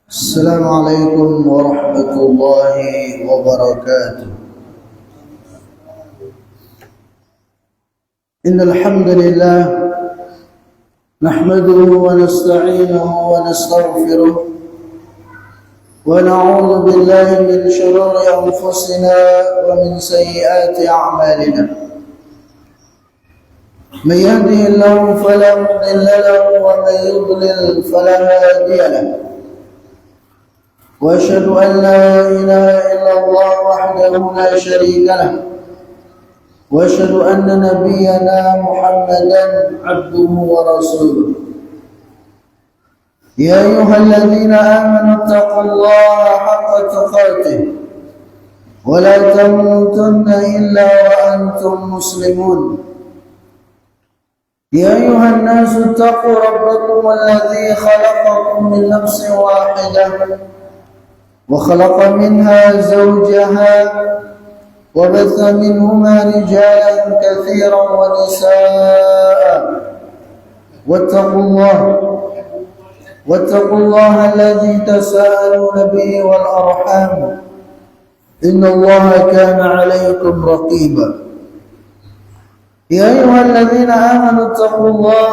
السلام عليكم ورحمة الله وبركاته. إن الحمد لله نحمده ونستعينه ونستغفره ونعوذ بالله من شرور أنفسنا ومن سيئات أعمالنا. من يهده الله فلا مضل له ومن يضلل فلا هادي له. وأشهد أن لا إله إلا الله وحده لا شريك له. وأشهد أن نبينا محمدا عبده ورسوله. يا أيها الذين آمنوا اتقوا الله حق تقاته ولا تموتن إلا وأنتم مسلمون. يا أيها الناس اتقوا ربكم الذي خلقكم من نفس واحدة وخلق منها زوجها وبث منهما رجالا كثيرا ونساء. واتقوا الله الذي تساءلون به والأرحام إن الله كان عليكم رقيبا. يا أيها الذين آمنوا اتقوا الله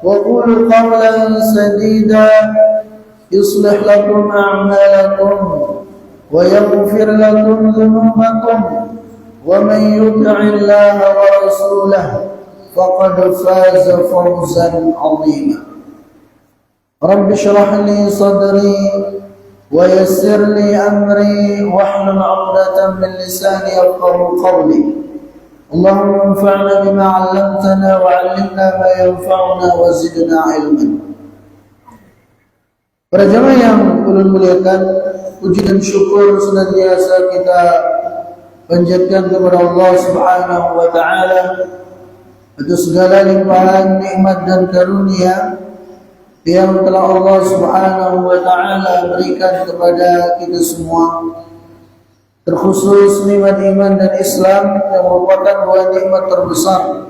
وقولوا قولا سديدا يصلح لكم أعمالكم ويغفر لكم ذنوبكم ومن يطع الله ورسوله فقد فاز فوزا عظيما. رب اشرح لي صدري ويسر لي أمري واحلل عقدة من لساني يفقهوا قولي. اللهم انفعنا بما علمتنا وعلمنا ما ينفعنا وزدنا علما. Para jemaah yang ulun muliakan, puji dan syukur senantiasa kita panjatkan kepada Allah Subhanahu wa taala atas segala limpahan nikmat dan karunia yang telah Allah Subhanahu wa taala berikan kepada kita semua. Terkhusus nikmat iman dan Islam yang merupakan dua nikmat terbesar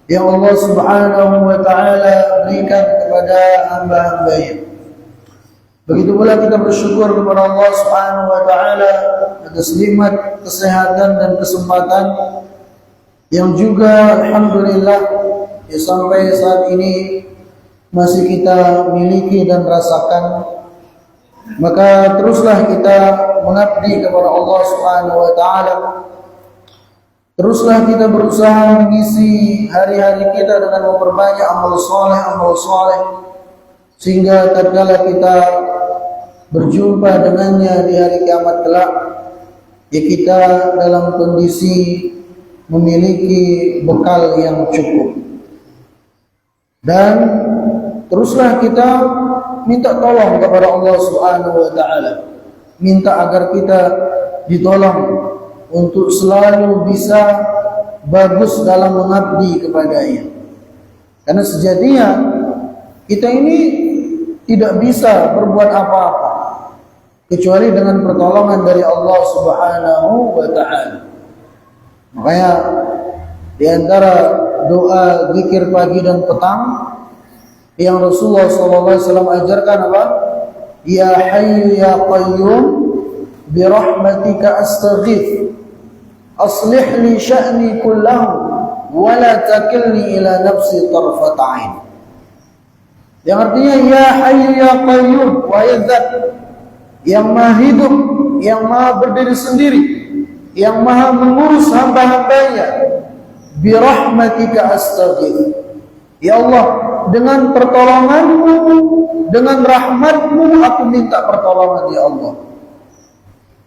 yang Allah Subhanahu wa taala berikan kepada hamba-hambanya. Begitu pula kita bersyukur kepada Allah Subhanahu wa taala atas nikmat kesehatan dan kesempatan yang juga alhamdulillah ya, sampai saat ini masih kita miliki dan rasakan. Maka teruslah kita mengabdi kepada Allah Subhanahu wa taala. Teruslah kita berusaha mengisi hari-hari kita dengan memperbanyak amal soleh, sehingga tatkala kita berjumpa dengannya di hari kiamat kelak, ya kita dalam kondisi memiliki bekal yang cukup. Dan teruslah kita minta tolong kepada Allah Subhanahu wa taala, minta agar kita ditolong untuk selalu bisa bagus dalam mengabdi kepadanya. Karena sejatinya kita ini tidak bisa berbuat apa-apa kecuali dengan pertolongan dari Allah Subhanahu wa taala. Makanya di antara doa zikir pagi dan petang yang Rasulullah SAW ajarkan apa? Ya Hayyu ya Qayyum bi rahmatika astaghith aslih li sya'ni kullahu wa la takilni ila nafsi tarfat 'ain. Yang artinya ya Hayyu ya Qayyum, wahai Zat yang maha hidup, yang maha berdiri sendiri, yang maha mengurus hamba-hambanya, bi rahmatika astaghith. Ya Allah, dengan pertolonganmu, dengan rahmatmu aku minta pertolongan ya Allah.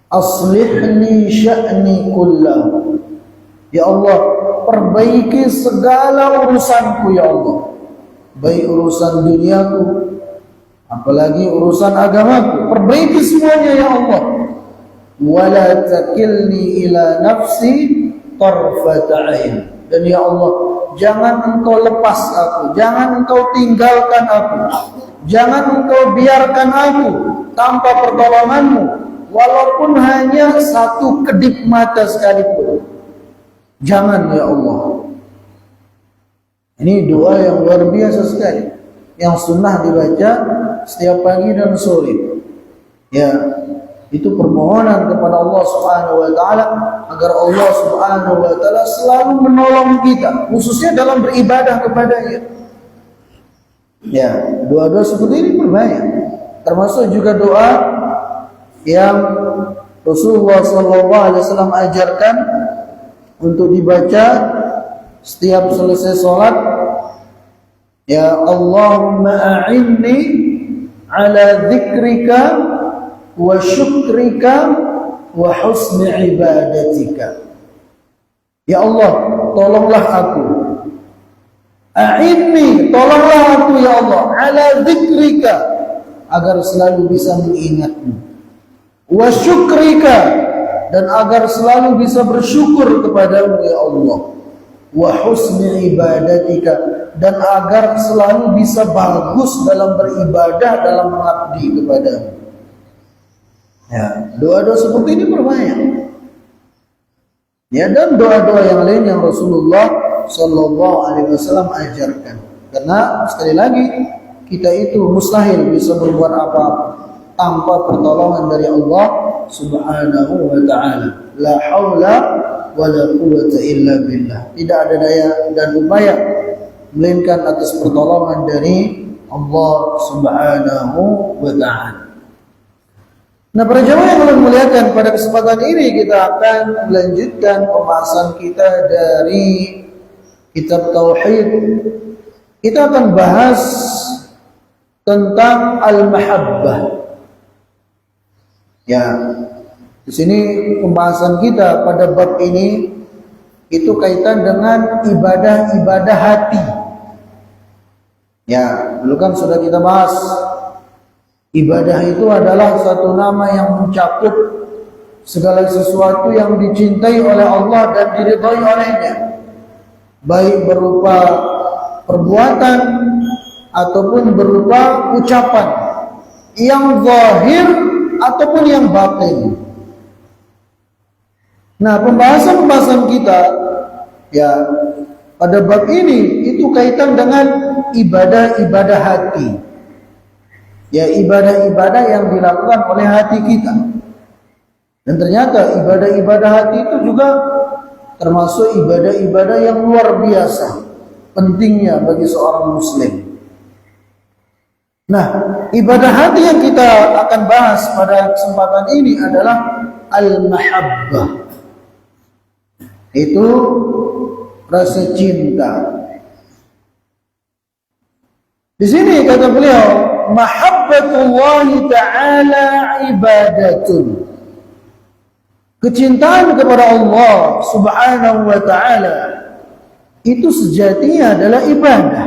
Aslih li sya'ni kullahu. Ya Allah, perbaiki segala urusanku ya Allah. Baik urusan duniaku, apalagi urusan agamaku, perbaiki semuanya ya Allah. Wala takilni ila nafsi tarfat 'ain. Dan ya Allah, jangan engkau lepas aku, jangan engkau tinggalkan aku, jangan engkau biarkan aku tanpa pertolonganmu, walaupun hanya satu kedip mata sekalipun. Jangan ya Allah. Ini doa yang luar biasa sekali. yang sunnah dibaca setiap pagi dan sore. Ya, itu permohonan kepada Allah Subhanahu wa taala agar Allah Subhanahu wa taala selalu menolong kita, khususnya dalam beribadah kepada-Nya. Ya, doa-doa seperti ini berbahaya. Termasuk juga doa yang Rasulullah SAW ajarkan untuk dibaca setiap selesai sholat. Ya Allahumma a'inni ala dzikrika wa syukrika wa husni ibadatika. Ya Allah, tolonglah aku. A'inni, tolonglah aku ya Allah, ala dzikrika, agar selalu bisa mengingatmu. Wa syukrika, dan agar selalu bisa bersyukur kepadamu ya Allah. Wa husni ibadatika, dan agar selalu bisa bagus dalam beribadah, dalam mengabdi kepadamu. Ya, doa-doa seperti ini berbahaya. Ya, dan doa-doa yang lain yang Rasulullah Sallallahu Alaihi Wasallam ajarkan. Karena sekali lagi kita itu mustahil bisa berbuat apa-apa tanpa pertolongan dari Allah Subhanahu wa taala. La haula wala quwwata illa billah. Tidak ada daya dan upaya melainkan atas pertolongan dari Allah Subhanahu wa taala. Nah, para jemaah yang Allah muliakan, pada kesempatan ini kita akan melanjutkan pembahasan kita dari kitab Tauhid. Kita akan bahas tentang al-mahabbah. Ya, di sini pembahasan kita pada bab ini itu kaitan dengan ibadah-ibadah hati. Ya, dulu kan sudah kita bahas ibadah itu adalah satu nama yang mencakup segala sesuatu yang dicintai oleh Allah dan diridhai oleh-Nya, baik berupa perbuatan ataupun berupa ucapan yang zahir ataupun yang batin. Nah, pembahasan kita ya pada bab ini itu kaitan dengan ibadah-ibadah hati. Ya, ibadah-ibadah yang dilakukan oleh hati kita. Dan ternyata ibadah-ibadah hati itu juga termasuk ibadah-ibadah yang luar biasa pentingnya bagi seorang muslim. Nah, ibadah hati yang kita akan bahas pada kesempatan ini adalah al-mahabbah. Itu rasa cinta. Di sini kata beliau, mahabbatullahi ta'ala ibadatun. Kecintaan kepada Allah Subhanahu wa ta'ala itu sejatinya adalah ibadah.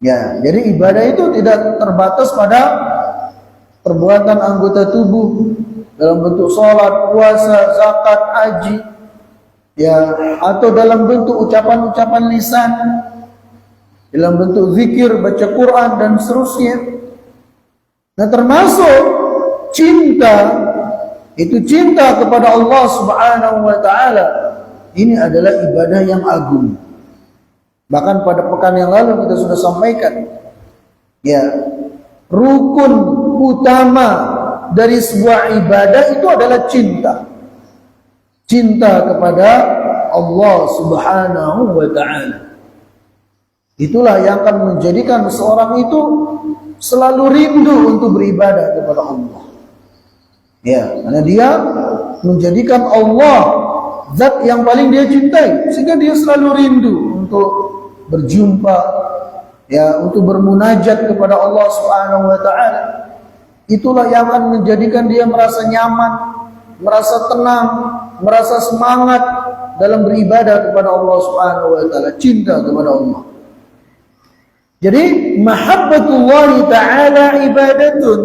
Ya, jadi ibadah itu tidak terbatas pada perbuatan anggota tubuh dalam bentuk salat, puasa, zakat, haji, ya, atau dalam bentuk ucapan-ucapan lisan, dalam bentuk zikir, baca Quran dan seterusnya. Nah, termasuk cinta, itu cinta kepada Allah Subhanahu wa taala. Ini adalah ibadah yang agung. Bahkan pada pekan yang lalu kita sudah sampaikan, ya, rukun utama dari sebuah ibadah itu adalah cinta. Cinta kepada Allah Subhanahu wa taala. Itulah yang akan menjadikan seorang itu selalu rindu untuk beribadah kepada Allah. Ya, karena dia menjadikan Allah zat yang paling dia cintai, sehingga dia selalu rindu untuk berjumpa, ya, untuk bermunajat kepada Allah Subhanahu wa taala. Itulah yang akan menjadikan dia merasa nyaman, merasa tenang, merasa semangat dalam beribadah kepada Allah Subhanahu wa taala, cinta kepada Allah. Jadi mahabbatullahi ta'ala ibadatun.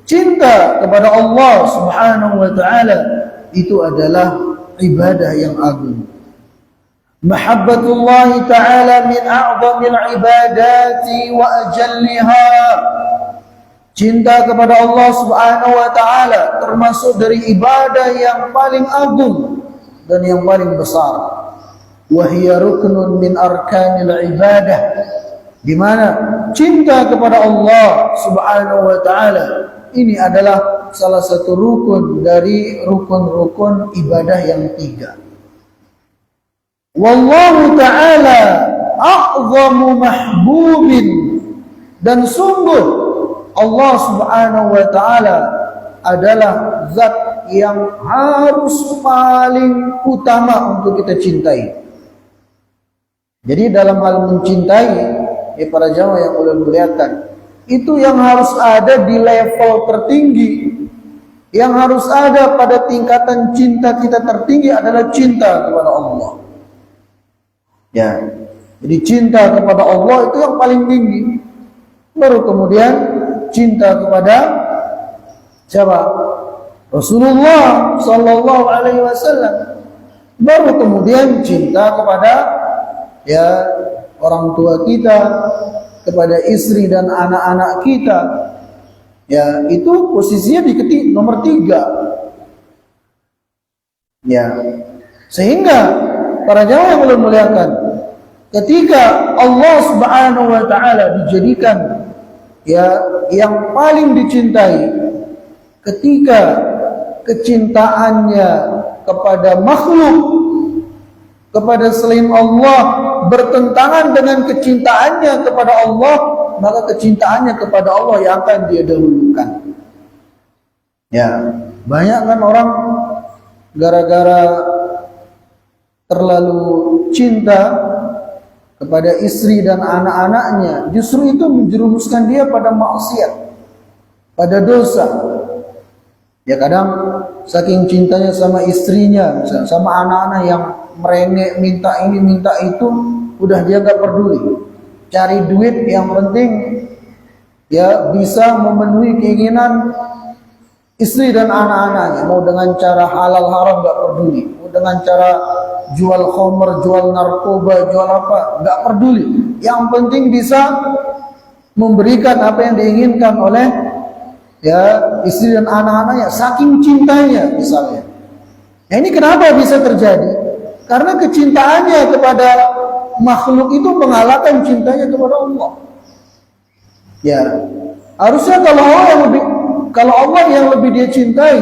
Cinta kepada Allah Subhanahu wa taala itu adalah ibadah yang agung. Mahabbatullahi ta'ala min a'zamil ibadati wa ajalliha. Cinta kepada Allah Subhanahu wa taala termasuk dari ibadah yang paling agung dan yang paling besar. Wa hiya ruknun min arkanil ibadah. di mana cinta kepada Allah Subhanahu wa taala ini adalah salah satu rukun dari rukun-rukun ibadah yang 3. Wallahu ta'ala a'zamu mahbubin, dan sungguh Allah Subhanahu wa taala adalah zat yang harus paling utama untuk kita cintai. Jadi dalam hal mencintai, para jamaah yang boleh muliakan, itu yang harus ada di level tertinggi, yang harus ada pada tingkatan cinta kita tertinggi adalah cinta kepada Allah. Ya, jadi cinta kepada Allah itu yang paling tinggi. Baru kemudian cinta kepada siapa? Rasulullah sallallahu alaihi wasallam. Baru kemudian cinta kepada orang tua kita, kepada istri dan anak-anak kita. Ya, itu posisinya di nomor 3. Ya. Sehingga para jamaah yang belum muliakan, ketika Allah Subhanahu wa taala dijadikan yang paling dicintai, ketika kecintaannya kepada makhluk, kepada selain Allah bertentangan dengan kecintaannya kepada Allah, maka kecintaannya kepada Allah yang akan dia dahulukan. Ya, banyak kan orang gara-gara terlalu cinta kepada istri dan anak-anaknya, justru itu menjerumuskan dia pada maksiat, pada dosa. Ya, kadang saking cintanya sama istrinya, sama anak-anak yang merengek, minta ini minta itu, udah dia gak peduli, cari duit, yang penting bisa memenuhi keinginan istri dan anak-anaknya, mau dengan cara halal haram gak peduli, mau dengan cara jual khamr, jual narkoba, jual apa, gak peduli, yang penting bisa memberikan apa yang diinginkan oleh istri dan anak-anaknya, saking cintanya misalnya. Nah, ini kenapa bisa terjadi? Karena kecintaannya kepada makhluk itu mengalahkan cintanya kepada Allah. Ya, harusnya kalau Allah yang lebih dia cintai,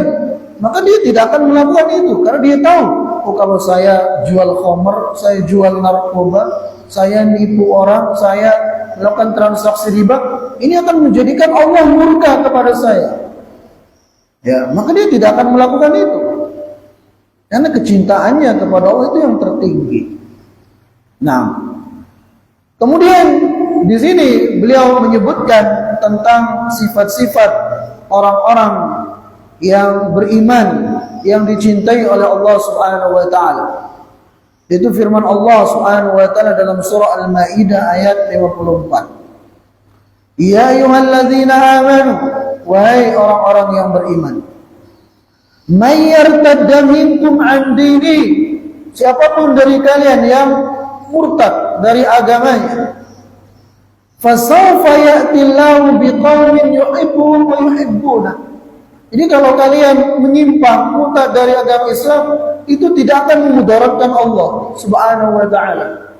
maka dia tidak akan melakukan itu, karena dia tahu, kalau saya jual khamr, saya jual narkoba, saya nipu orang, saya melakukan transaksi riba, ini akan menjadikan Allah murka kepada saya. Ya, maka dia tidak akan melakukan itu. Karena kecintaannya kepada Allah itu yang tertinggi. Nah, kemudian di sini beliau menyebutkan tentang sifat-sifat orang-orang yang beriman, yang dicintai oleh Allah Subhanahu wa taala. Itu firman Allah Subhanahu wa taala dalam surah Al-Maidah ayat 54. Ya ayyuhalladzina amanu, wahai orang-orang yang beriman, may yartadda minkum an dini, siapapun dari kalian yang murtad dari agamanya, fasawfa ya'tillahu biqaumin yuhibbuhum wa yuhibbunah. Jadi kalau kalian menyimpang, murtad dari agama Islam, itu tidak akan memudaratkan Allah Subhanahu wa taala.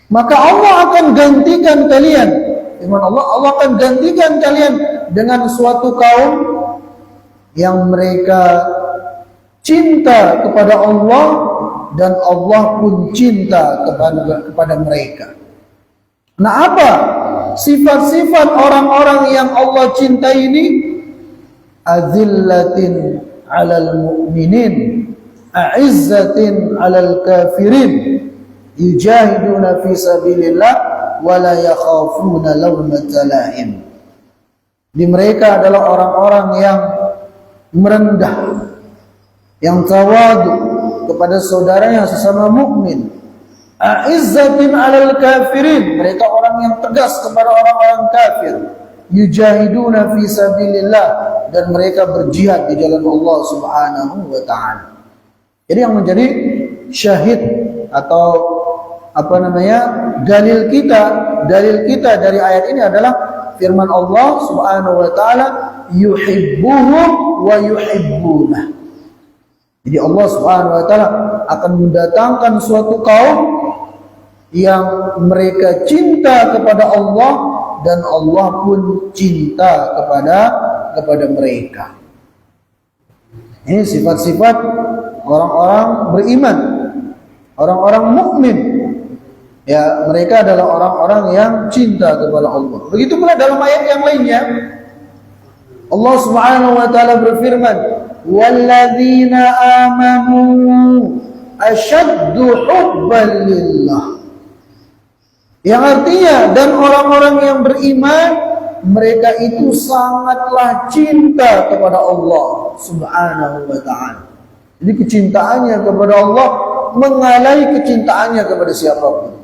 Maka Allah akan gantikan kalian, firman Allah akan gantikan kalian dengan suatu kaum yang mereka cinta kepada Allah dan Allah pun cinta kepada mereka. Nah, apa sifat-sifat orang-orang yang Allah cintai ini? Azillatin 'alal mu'minin, a'izzatin 'alal kafirin, yujahiduna fi sabilillah wa la yakhafuna lawmata la'im. Di mereka adalah orang-orang yang merendah, yang tawadu kepada saudaranya sesama mukmin. A'izzatin 'alal kafirin, mereka orang yang tegas kepada orang-orang kafir. Yujahiduna fi sabilillah, dan mereka berjihad di jalan Allah Subhanahu wa taala. Jadi yang menjadi syahid atau dalil kita dari ayat ini adalah firman Allah Subhanahu wa taala, yuhibbuhum wa yuhibbunah. Jadi Allah Subhanahu wa taala akan mendatangkan suatu kaum yang mereka cinta kepada Allah dan Allah pun cinta kepada mereka. Ini sifat-sifat orang-orang beriman, orang-orang mukmin. Ya, mereka adalah orang-orang yang cinta kepada Allah. Begitu pula dalam ayat yang lainnya, Allah Subhanahu wa taala berfirman, "Walladzina amanu asyaddu hubban lillah." Yang artinya, dan orang-orang yang beriman, mereka itu sangatlah cinta kepada Allah Subhanahu wa ta'ala. Jadi kecintaannya kepada Allah mengalahi kecintaannya kepada siapapun.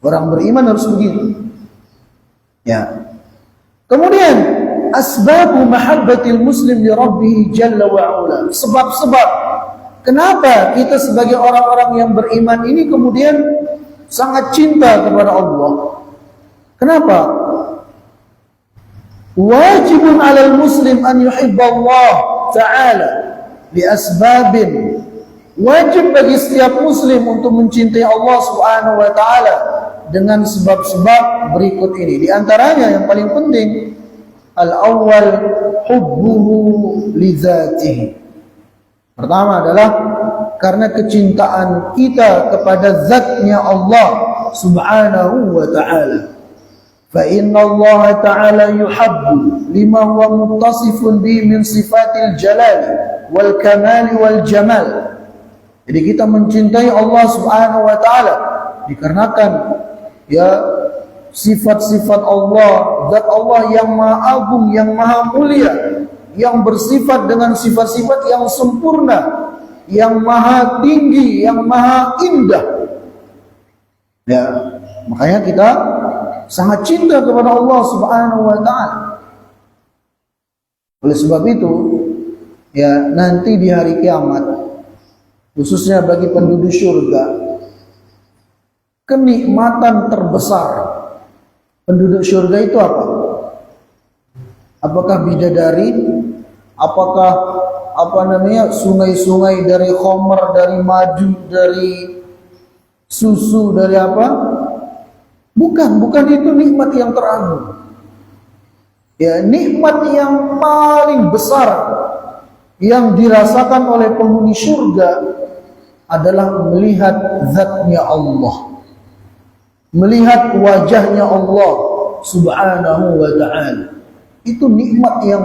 Orang beriman harus begitu. Ya. Kemudian, asbabu mahabbatil muslim li rabbih jalla wa ala. Sebab-sebab kenapa kita sebagai orang-orang yang beriman ini kemudian sangat cinta kepada Allah. Kenapa? Wajibun 'alal muslim an yuhibba Allah ta'ala bi asbabin. Wajib bagi setiap muslim untuk mencintai Allah Subhanahu wa taala dengan sebab-sebab berikut ini. Di antaranya yang paling penting, al-awwal hubbuhu li dzatihi. Pertama adalah karena kecintaan kita kepada zatnya Allah Subhanahu wa ta'ala. Fa inna Allah ta'ala yuhabbu lima huwa muttasifun bi min sifatil jalal wal kamal wal jamal. Jadi kita mencintai Allah Subhanahu wa ta'ala dikarenakan ya sifat-sifat Allah, zat Allah yang maha agung, yang maha mulia, yang bersifat dengan sifat-sifat yang sempurna, yang maha tinggi, yang maha indah. Ya, makanya kita sangat cinta kepada Allah Subhanahu wa ta'ala. Oleh sebab itu, ya nanti di hari kiamat, khususnya bagi penduduk surga, kenikmatan terbesar penduduk surga itu apa? Apakah bidadari? Apakah sungai-sungai dari khamar, dari madu, dari susu, dari apa? Bukan itu nikmat yang teragung. Ya, nikmat yang paling besar yang dirasakan oleh penghuni surga adalah melihat zatnya Allah, melihat wajahnya Allah Subhanahu wa ta'ala. Itu nikmat yang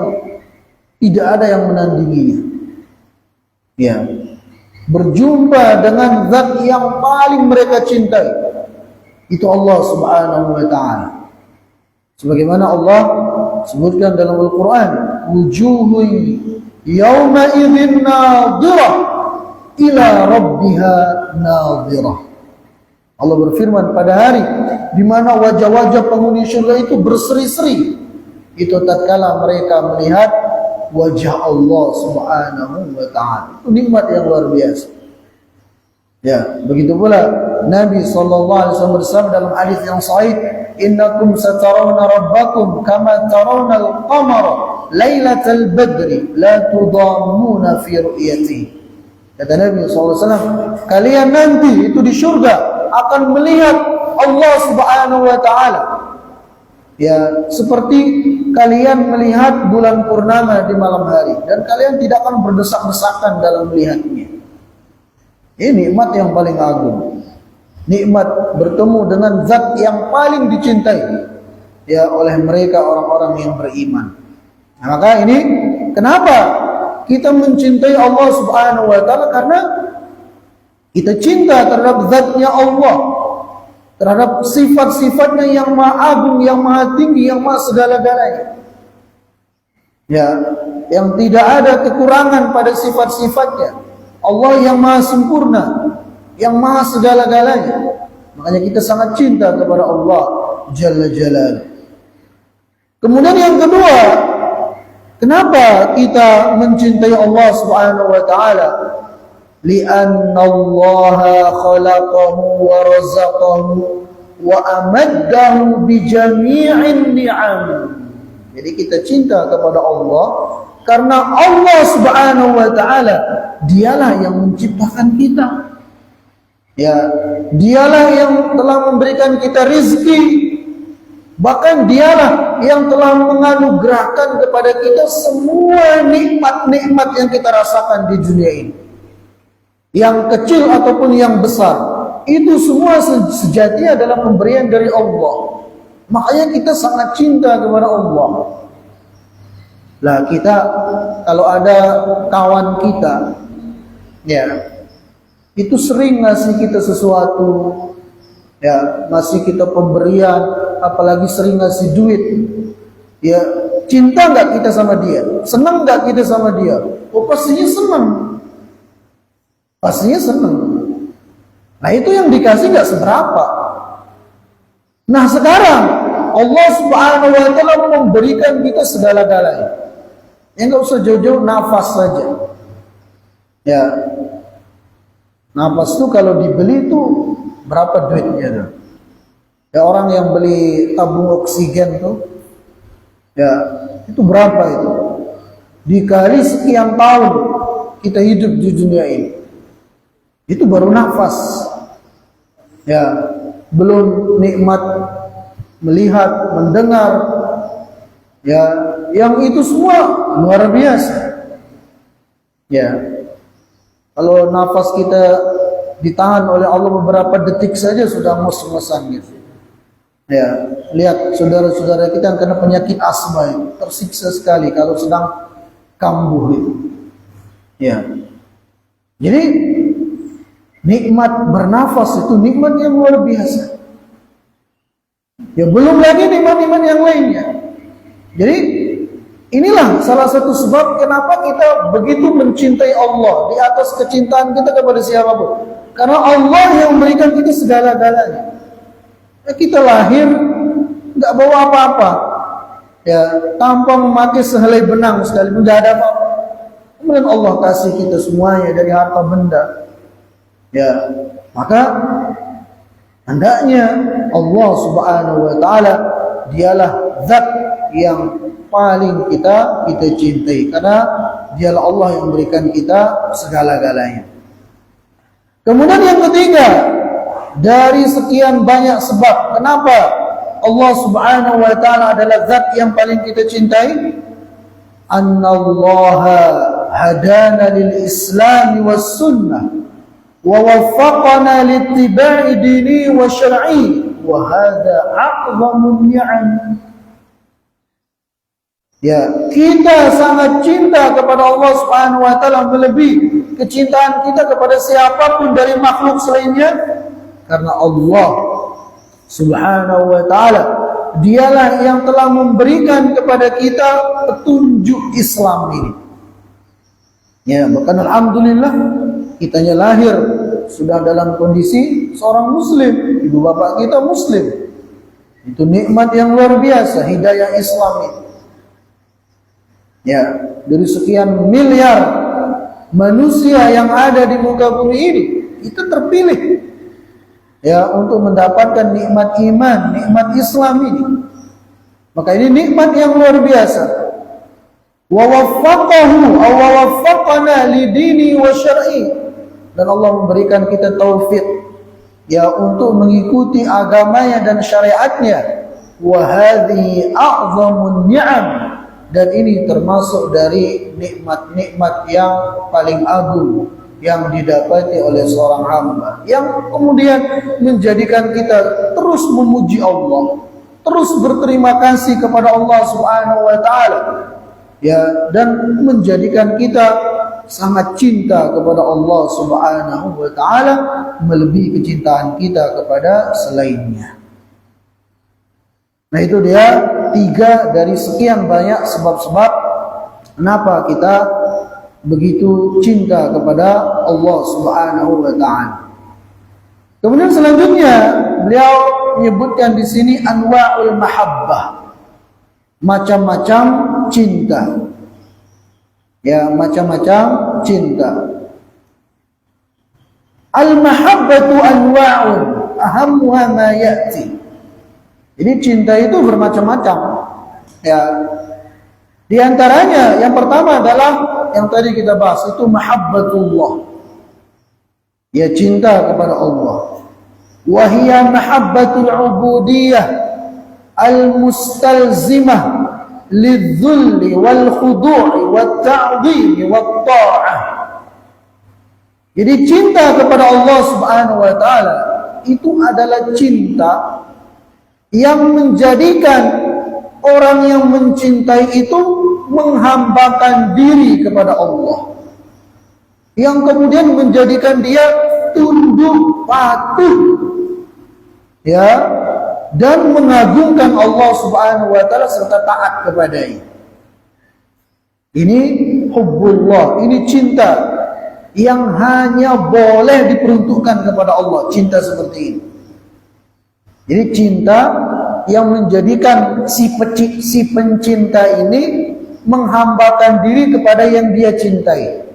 tidak ada yang menandinginya. Ya, berjumpa dengan zat yang paling mereka cintai, itu Allah Subhanahu wa ta'ala. Sebagaimana Allah sebutkan dalam Al-Quran, wujuhun yawma idzin nadhirah ila rabbiha nadhirah. Allah berfirman, pada hari di mana wajah-wajah penghuni surga itu berseri-seri, itu tatkala mereka melihat wajah Allah Subhanahu wa ta'ala. Itu nikmat yang luar biasa. Ya, begitu pula Nabi sallallahu alaihi wasallam bersabda dalam hadis yang sahih, "Innakum satarawna rabbakum kama tarawna al-qamara lailatal badri la tudammuna fi ru'yatihi." Kata Nabi sallallahu alaihi wasallam, kalian nanti itu di surga akan melihat Allah Subhanahu wa ta'ala. Ya, seperti kalian melihat bulan purnama di malam hari, dan kalian tidak akan berdesak-desakan dalam melihatnya. Ini nikmat yang paling agung. Nikmat bertemu dengan zat yang paling dicintai ya oleh mereka orang-orang yang beriman. Nah, maka ini kenapa kita mencintai Allah Subhanahu wa ta'ala? Karena kita cinta terhadap zatnya Allah, terhadap sifat-sifatnya yang maha agung, yang maha tinggi, yang maha segala-galanya. Ya, yang tidak ada kekurangan pada sifat-sifatnya. Allah yang maha sempurna, yang maha segala-galanya. Makanya kita sangat cinta kepada Allah Jalla Jalal. Kemudian yang kedua, kenapa kita mencintai Allah Subhanahu wa ta'ala? Li'anna Allah khalaqahu wa razaqahu wa amaddahu bi jami'in ni'am. Jadi kita cinta kepada Allah karena Allah Subhanahu wa ta'ala dialah yang menciptakan kita. Ya, dialah yang telah memberikan kita rizki. Bahkan dialah yang telah menganugerahkan kepada kita semua nikmat-nikmat yang kita rasakan di dunia ini. Yang kecil ataupun yang besar, itu semua sejati adalah pemberian dari Allah. Makanya kita sangat cinta kepada Allah. Lah kita kalau ada kawan kita, ya, itu sering ngasih kita sesuatu, ya, ngasih kita pemberian, apalagi sering ngasih duit, ya, cinta nggak kita sama dia, senang nggak kita sama dia? Oh pastinya senang, pastinya senang. Nah itu yang dikasih nggak seberapa. Nah sekarang Allah Subhanahu Wa Taala memberikan kita segala-galanya. Ya nggak usah jauh-jauh, nafas saja. Ya, nafas itu kalau dibeli itu berapa duitnya tuh? Ya orang yang beli tabung oksigen tuh, ya itu berapa itu? Dikali sekian tahun kita hidup di dunia ini, itu baru nafas. Ya, belum nikmat melihat, mendengar, ya, yang itu semua luar biasa. Ya, kalau nafas kita ditahan oleh Allah beberapa detik saja sudah ngos-ngosan gitu. Ya, lihat saudara-saudara kita yang kena penyakit asma itu tersiksa sekali kalau sedang kambuh itu. Ya, jadi nikmat bernafas itu nikmat yang luar biasa. Ya belum lagi nikmat-nikmat yang lainnya. Jadi inilah salah satu sebab kenapa kita begitu mencintai Allah di atas kecintaan kita kepada siapapun. Karena Allah yang memberikan kita segala-galanya. Ya, kita lahir nggak bawa apa-apa, ya tanpa memakai sehelai benang sekalipun, nggak ada apa-apa. Kemudian Allah kasih kita semuanya dari harta benda. Ya, maka hendaknya Allah Subhanahu Wa Taala dialah zat yang paling kita cintai, karena dialah Allah yang memberikan kita segala-galanya. Kemudian yang ketiga, dari sekian banyak sebab kenapa Allah Subhanahu Wa Taala adalah zat yang paling kita cintai, annallaha hadana lil Islam was sunnah wa waffaqana littiba'i dini wa syar'i wa hadha a'zamun ni'am. Ya, kita sangat cinta kepada Allah Subhanahu Wa Taala melebihi kecintaan kita kepada siapapun dari makhluk selainnya, karena Allah Subhanahu Wa Taala dialah yang telah memberikan kepada kita petunjuk Islam ini. Ya, bahkan alhamdulillah kitanya lahir sudah dalam kondisi seorang muslim, ibu bapak kita muslim. Itu nikmat yang luar biasa, hidayah Islam ini. Ya, dari sekian miliar manusia yang ada di muka bumi ini, itu terpilih ya untuk mendapatkan nikmat iman, nikmat Islam ini. Maka ini nikmat yang luar biasa. Wa waffaqahu aw waffaqana li dini wa syar'i, dan Allah memberikan kita taufik ya untuk mengikuti agamanya dan syariatnya. Wa hadhi a'zamun ni'am, dan ini termasuk dari nikmat-nikmat yang paling agung yang didapati oleh seorang hamba, yang kemudian menjadikan kita terus memuji Allah, terus berterima kasih kepada Allah Subhanahu Wa Taala, ya, dan menjadikan kita sangat cinta kepada Allah Subhanahu Wa Taala melebihi kecintaan kita kepada selainnya. Nah itu dia 3 dari sekian banyak sebab-sebab kenapa kita begitu cinta kepada Allah Subhanahu Wa Taala. Kemudian selanjutnya beliau menyebutkan di sini anwa'ul mahabbah, macam-macam cinta. Ya, macam-macam cinta. Al-mahabbatu anwa'un ahammuha ma ya'ti. Jadi cinta itu bermacam-macam. Ya. Di antaranya yang pertama adalah yang tadi kita bahas, itu mahabbatullah. Ya, cinta kepada Allah. Wa hiya mahabbatul ubudiyah al-mustalzimah lidh-dhulli wal khudu'i wat ta'dhim wat ta'ah. Jadi cinta kepada Allah Subhanahu wa taala itu adalah cinta yang menjadikan orang yang mencintai itu menghambakan diri kepada Allah, yang kemudian menjadikan dia tunduk patuh, ya, dan mengagungkan Allah Subhanahu wa taala serta taat kepadanya. Ini hubbullah, ini cinta yang hanya boleh diperuntukkan kepada Allah, cinta seperti ini. Jadi cinta yang menjadikan si pencinta ini menghambakan diri kepada yang dia cintai,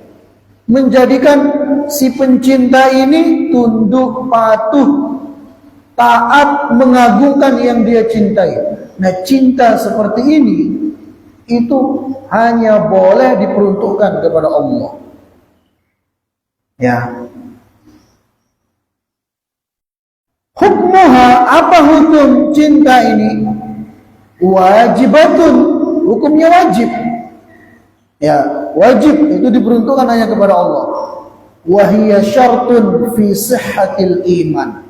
menjadikan si pencinta ini tunduk patuh, taat, mengagungkan yang dia cintai. Nah, cinta seperti ini itu hanya boleh diperuntukkan kepada Allah. Ya. Hukmuha, apa hukum cinta ini? Wajibatun, hukumnya wajib. Ya, wajib itu diperuntukkan hanya kepada Allah. Wahiyya syartun fi sihhatil iman.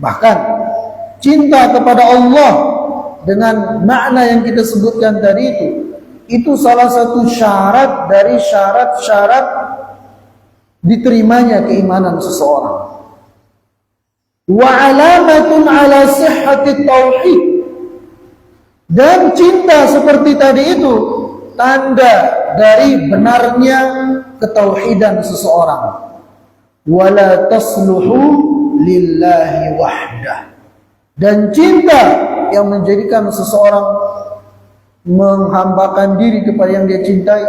Bahkan cinta kepada Allah dengan makna yang kita sebutkan tadi itu salah satu syarat dari syarat-syarat diterimanya keimanan seseorang. Wa alamatun ala sihhatit tauhid. Dan cinta seperti tadi itu tanda dari benarnya ketauhidan seseorang. Wala tasluhu lillahi wahdah. Dan cinta yang menjadikan seseorang menghambakan diri kepada yang dia cintai,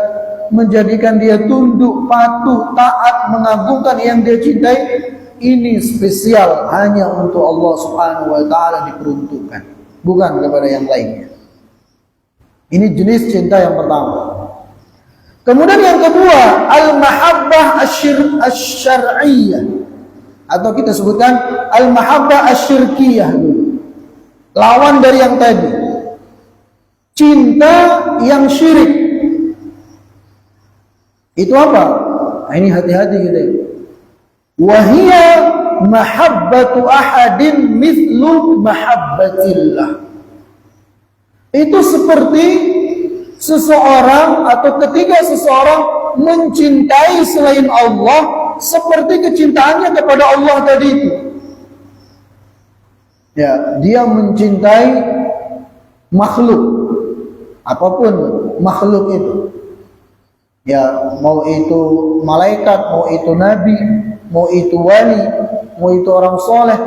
menjadikan dia tunduk, patuh, taat, mengagungkan yang dia cintai, ini spesial hanya untuk Allah Subhanahu wa taala diperuntukkan, bukan kepada yang lainnya. Ini jenis cinta yang pertama. Kemudian yang kedua, al-mahabbah asy-syar'iyyah, atau kita sebutkan al-mahabbah asy-syirkiyah dulu. Lawan dari yang tadi. Cinta yang syirik. Itu apa? Nah, ini hati-hati gitu. Wahia mahabbatu ahadin mithlu mahabbatillah. Itu seperti seseorang atau ketika seseorang mencintai selain Allah seperti kecintaannya kepada Allah tadi itu. Ya, dia mencintai makhluk, apapun makhluk itu. Ya, mau itu malaikat, mau itu nabi, mau itu wali, mau itu orang soleh,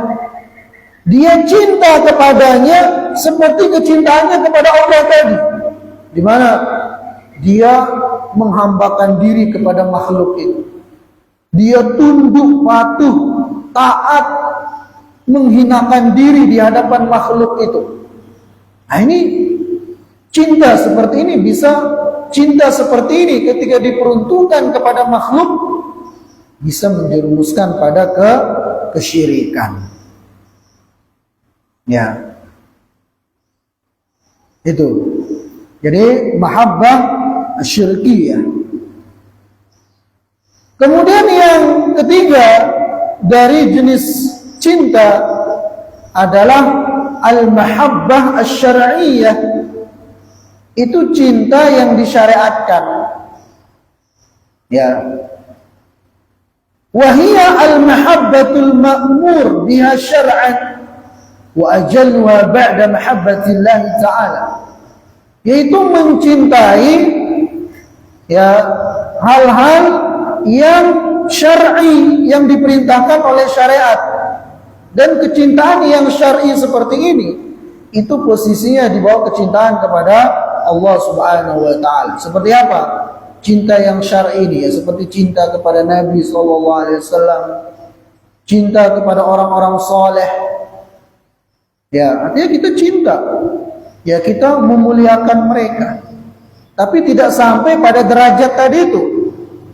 dia cinta kepadanya seperti kecintaannya kepada Allah tadi. Di mana dia menghambakan diri kepada makhluk itu, dia tunduk patuh, taat, menghinakan diri di hadapan makhluk itu. Nah, ini cinta seperti ini cinta seperti ini ketika diperuntukkan kepada makhluk bisa menjerumuskan pada kesyirikan. Ya. Itu. Jadi mahabbah syirkiyah. Kemudian yang ketiga dari jenis cinta adalah al-mahabbah asy-syar'iyyah. Itu cinta yang disyariatkan. Ya. Wahia al-mahabbatul ma'mur biha syar'an wa ajalluha ba'da mahabbatillah ta'ala. Yaitu mencintai ya hal-hal yang syar'i, yang diperintahkan oleh syariat. Dan kecintaan yang syar'i seperti ini itu posisinya di bawah kecintaan kepada Allah Subhanahu wa taala. Seperti apa? Cinta yang syar'i ini ya, seperti cinta kepada Nabi sallallahu alaihi wasallam, cinta kepada orang-orang saleh. Ya, artinya kita cinta. Ya, kita memuliakan mereka. Tapi tidak sampai pada derajat tadi itu.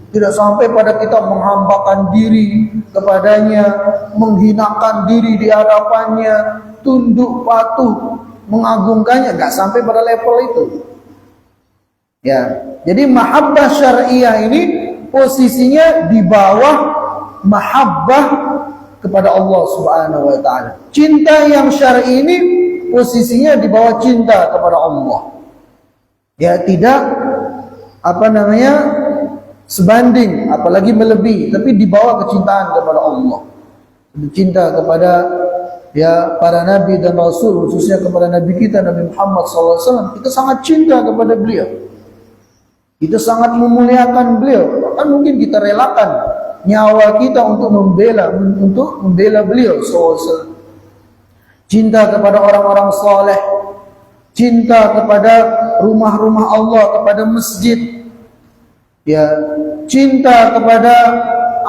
Tidak sampai pada kita menghambakan diri kepadanya, menghinakan diri di hadapannya, tunduk patuh, mengagungkannya. Enggak sampai pada level itu. Ya, jadi mahabbah syariah ini posisinya di bawah mahabbah kepada Allah Subhanahu wa taala. Cinta yang syar'i ini posisinya di bawah cinta kepada Allah. Ya, tidak sebanding, apalagi melebihi, tapi di bawah kecintaan kepada Allah. Cinta kepada para nabi dan rasul, khususnya kepada nabi kita Nabi Muhammad SAW. Kita sangat cinta kepada beliau. Kita sangat memuliakan beliau. Bahkan mungkin kita relakan nyawa kita untuk membela beliau SAW. Cinta kepada orang-orang saleh, cinta kepada rumah-rumah Allah, kepada masjid. Ya, cinta kepada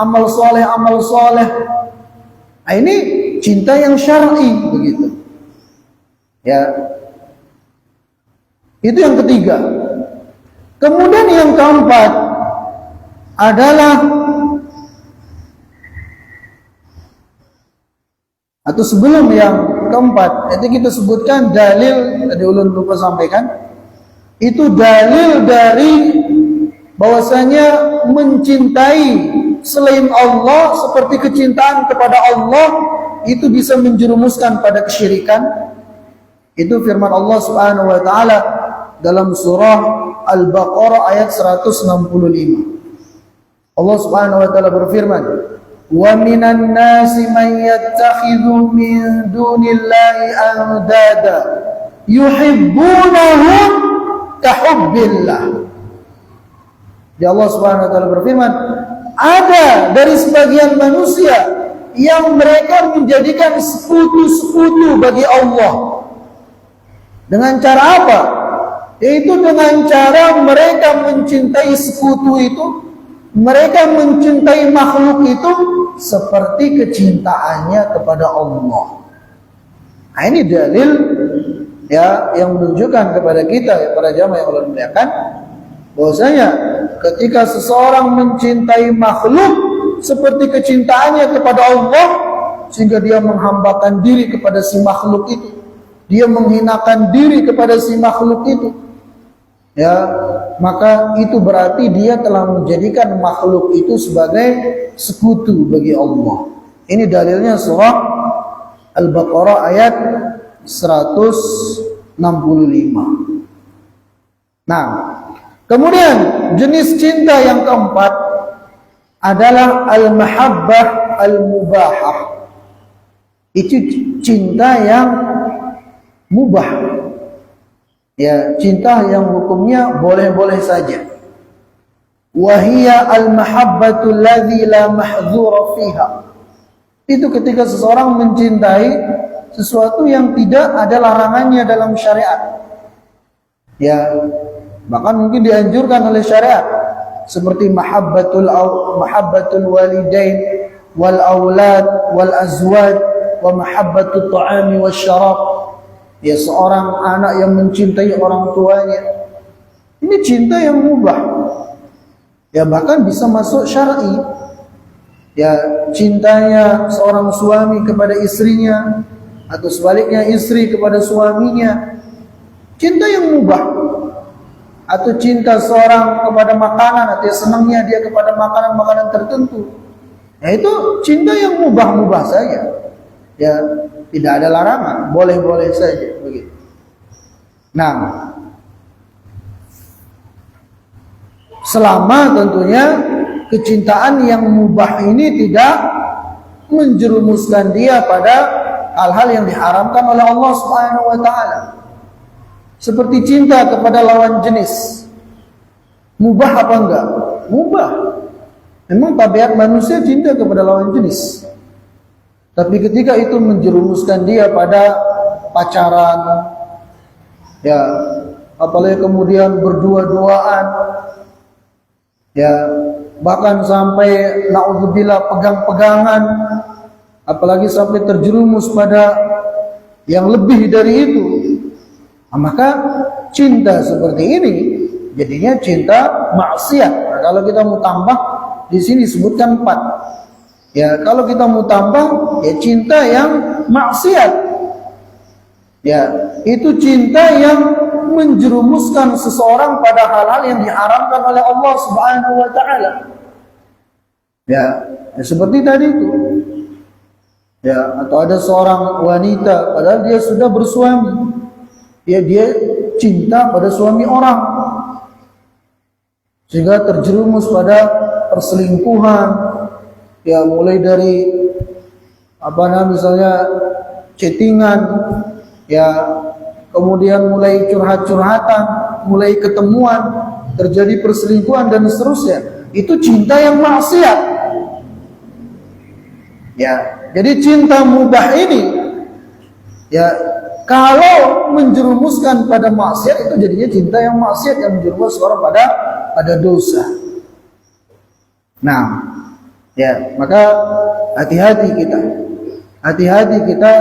amal soleh. Nah, ini cinta yang syar'i begitu. Ya, itu yang ketiga. Kemudian yang keempat adalah atau sebelum yang keempat, itu kita sebutkan dalil, tadi ulun lupa sampaikan, itu dalil dari bahwasanya mencintai selain Allah seperti kecintaan kepada Allah itu bisa menjerumuskan pada kesyirikan. Itu firman Allah Subhanahu wa taala dalam surah Al-Baqarah ayat 165. Allah Subhanahu wa taala berfirman, "Wa minan nasi man yattakhidhu min dunillahi andada yuhibbunahum kahubbillah." Ya, Allah Subhanahu wa taala berfirman, ada dari sebagian manusia yang mereka menjadikan sekutu-sekutu bagi Allah. Dengan cara apa? Yaitu dengan cara mereka mencintai sekutu itu, mereka mencintai makhluk itu seperti kecintaannya kepada Allah. Nah, ini dalil yang menunjukkan kepada kita, para jamaah yang Allah muliakan, bahwasanya ketika seseorang mencintai makhluk seperti kecintaannya kepada Allah, sehingga dia menghambakan diri kepada si makhluk itu, dia menghinakan diri kepada si makhluk itu, ya, maka itu berarti dia telah menjadikan makhluk itu sebagai sekutu bagi Allah. Ini dalilnya surah Al-Baqarah ayat 165. Nah, kemudian jenis cinta yang keempat adalah al-mahabbah al-mubahah. Itu cinta yang mubah. Ya, cinta yang hukumnya boleh-boleh saja. Wahia al-mahabbatu alladhi la mahdzura fiha. Itu ketika seseorang mencintai sesuatu yang tidak ada larangannya dalam syariat. Ya, bahkan mungkin dianjurkan oleh syariat, seperti mahabbatul walidain wal aulad wal azwaj wa mahabbatut ta'ami wasyarab. Ya, seorang anak yang mencintai orang tuanya, ini cinta yang mubah. Ya, bahkan bisa masuk syar'i. Ya, cintanya seorang suami kepada istrinya, atau sebaliknya istri kepada suaminya, cinta yang mubah. Atau cinta seorang kepada makanan, atau senangnya dia kepada makanan-makanan tertentu, ya, itu cinta yang mubah-mubah saja. Ya, tidak ada larangan, boleh-boleh saja begitu. Nah, selama tentunya kecintaan yang mubah ini tidak menjerumuskan dia pada hal-hal yang diharamkan oleh Allah Subhanahu wa taala. Seperti cinta kepada lawan jenis. Mubah apa enggak? Mubah. Memang tabiat manusia cinta kepada lawan jenis. Tapi ketika itu menjerumuskan dia pada pacaran, ya, apalagi kemudian berdua-duaan, ya, bahkan sampai na'udzubillah pegang-pegangan, apalagi sampai terjerumus pada yang lebih dari itu, nah, maka cinta seperti ini jadinya cinta maksiat. Nah, kalau kita mau tambah Di sini disebutkan 4. Ya, kalau kita mau tambah, ya cinta yang maksiat. Ya, itu cinta yang menjerumuskan seseorang pada hal-hal yang diharamkan oleh Allah Subhanahu wa taala. Ya, seperti tadi itu. Ya, atau ada seorang wanita padahal dia sudah bersuami. Ya, dia cinta pada suami orang. Sehingga terjerumus pada perselingkuhan. Ya, mulai dari misalnya chattingan, ya, kemudian mulai curhat-curhatan, mulai ketemuan, terjadi perselingkuhan dan seterusnya. Itu cinta yang maksiat. Ya, jadi cinta mubah ini, ya, kalau menjerumuskan pada maksiat itu jadinya cinta yang maksiat yang menjerumuskan orang pada dosa. Nah, ya, maka hati-hati kita,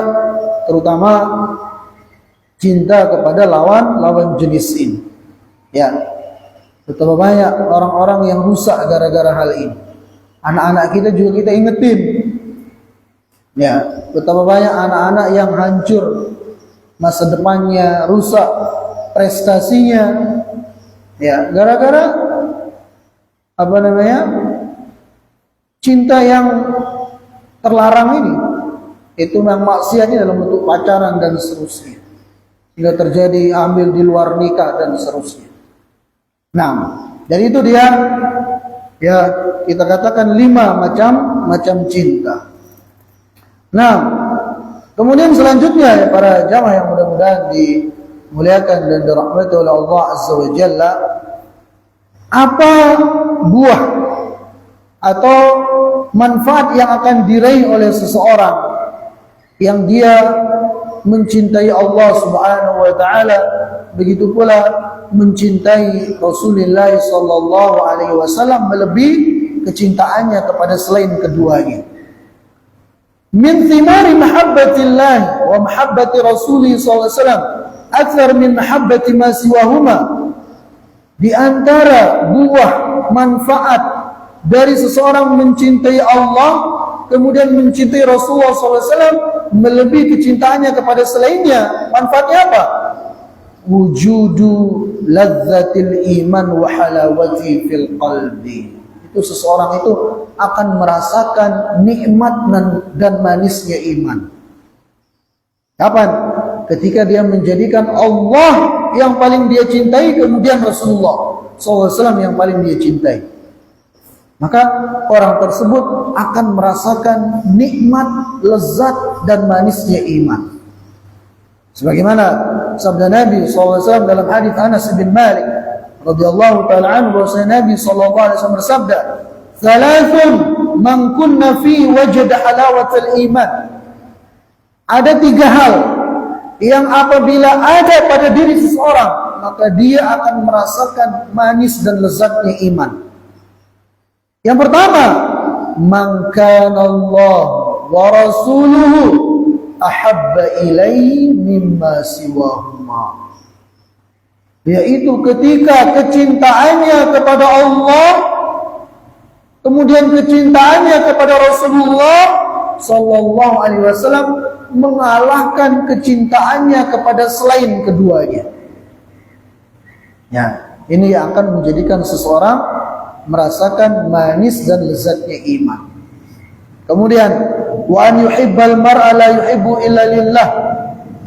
terutama cinta kepada lawan jenis ini. Ya, betapa banyak orang-orang yang rusak gara-gara hal ini. Anak-anak kita juga kita ingetin. Ya, betapa banyak anak-anak yang hancur, masa depannya rusak, prestasinya, ya, gara-gara cinta yang terlarang ini. Itu memang maksiatnya dalam bentuk pacaran dan seterusnya, hingga terjadi hamil di luar nikah dan seterusnya. Nah, dari itu dia, ya, kita katakan 5 macam cinta. Nah, kemudian selanjutnya, ya, para jamaah yang mudah-mudahan dimuliakan dan dirahmati oleh Allah Azza wa Jalla, apa buah atau manfaat yang akan diraih oleh seseorang yang dia mencintai Allah Subhanahu wa taala, begitu pula mencintai Rasulullah sallallahu alaihi wasallam melebihi kecintaannya kepada selain keduanya. Min thimari mahabbatillah wa mahabbati Rasulih sallallahu alaihi wasallam akthar min mahabbati ma siwahuma. Di antara buah manfaat dari seseorang mencintai Allah kemudian mencintai Rasulullah SAW melebihi kecintaannya kepada selainnya, manfaatnya apa? Wujudu ladzatil iman wa halawati fil qalbi. Itu seseorang itu akan merasakan nikmat dan manisnya iman. Kapan? Ketika dia menjadikan Allah yang paling dia cintai, kemudian Rasulullah SAW yang paling dia cintai, maka orang tersebut akan merasakan nikmat, lezat dan manisnya iman. Sebagaimana sabda Nabi SAW dalam hadis Anas bin Malik radhiyallahu taala anhu, bahwa Nabi SAW bersabda, "Thalathun man kunna fi wajada halawatal iman." Ada 3 hal yang apabila ada pada diri seseorang, maka dia akan merasakan manis dan lezatnya iman. Yang pertama, man kana Allah wa rasuluhu ahabba ilaihi mimma siwahuma. Yaitu ketika kecintaannya kepada Allah kemudian kecintaannya kepada Rasulullah sallallahu alaihi wasallam mengalahkan kecintaannya kepada selain keduanya. Ya, ini akan menjadikan seseorang merasakan manis dan lezatnya iman. Kemudian wa an yuhibbal mar'a la yuhibbu illa lillah.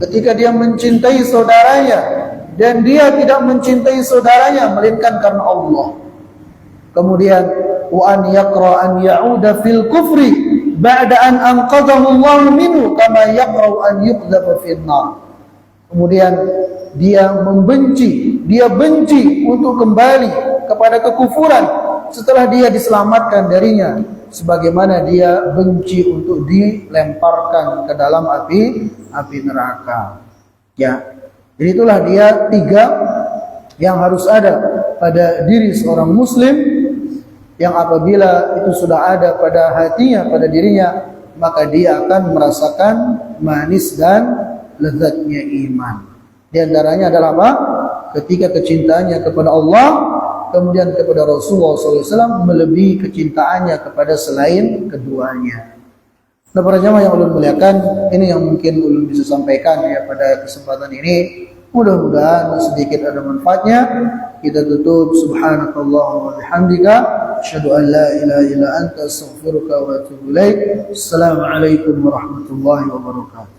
Ketika dia mencintai saudaranya dan dia tidak mencintai saudaranya melainkan karena Allah. Kemudian wa an yaqra an ya'uda fil kufri ba'da an anqadhahu Allah minhu kama yaqra an yuqdhafa fil nar. Kemudian dia benci untuk kembali kepada kekufuran setelah dia diselamatkan darinya, sebagaimana dia benci untuk dilemparkan ke dalam api neraka. Ya, jadi itulah dia 3 yang harus ada pada diri seorang muslim, yang apabila itu sudah ada pada hatinya, pada dirinya, maka dia akan merasakan manis dan lezatnya iman. Di antaranya adalah apa? Ketika kecintaannya kepada Allah kemudian kepada Rasulullah SAW melebihi kecintaannya kepada selain keduanya. Nah, para jamaah yang ulun muliakan, ini yang mungkin ulun bisa sampaikan ya pada kesempatan ini. Mudah-mudahan sedikit ada manfaatnya. Kita tutup subhanakallahumma wa bihamdika asyhadu an la ilaha illa anta astaghfiruka wa atubu ilaik. Assalamualaikum warahmatullahi wabarakatuh.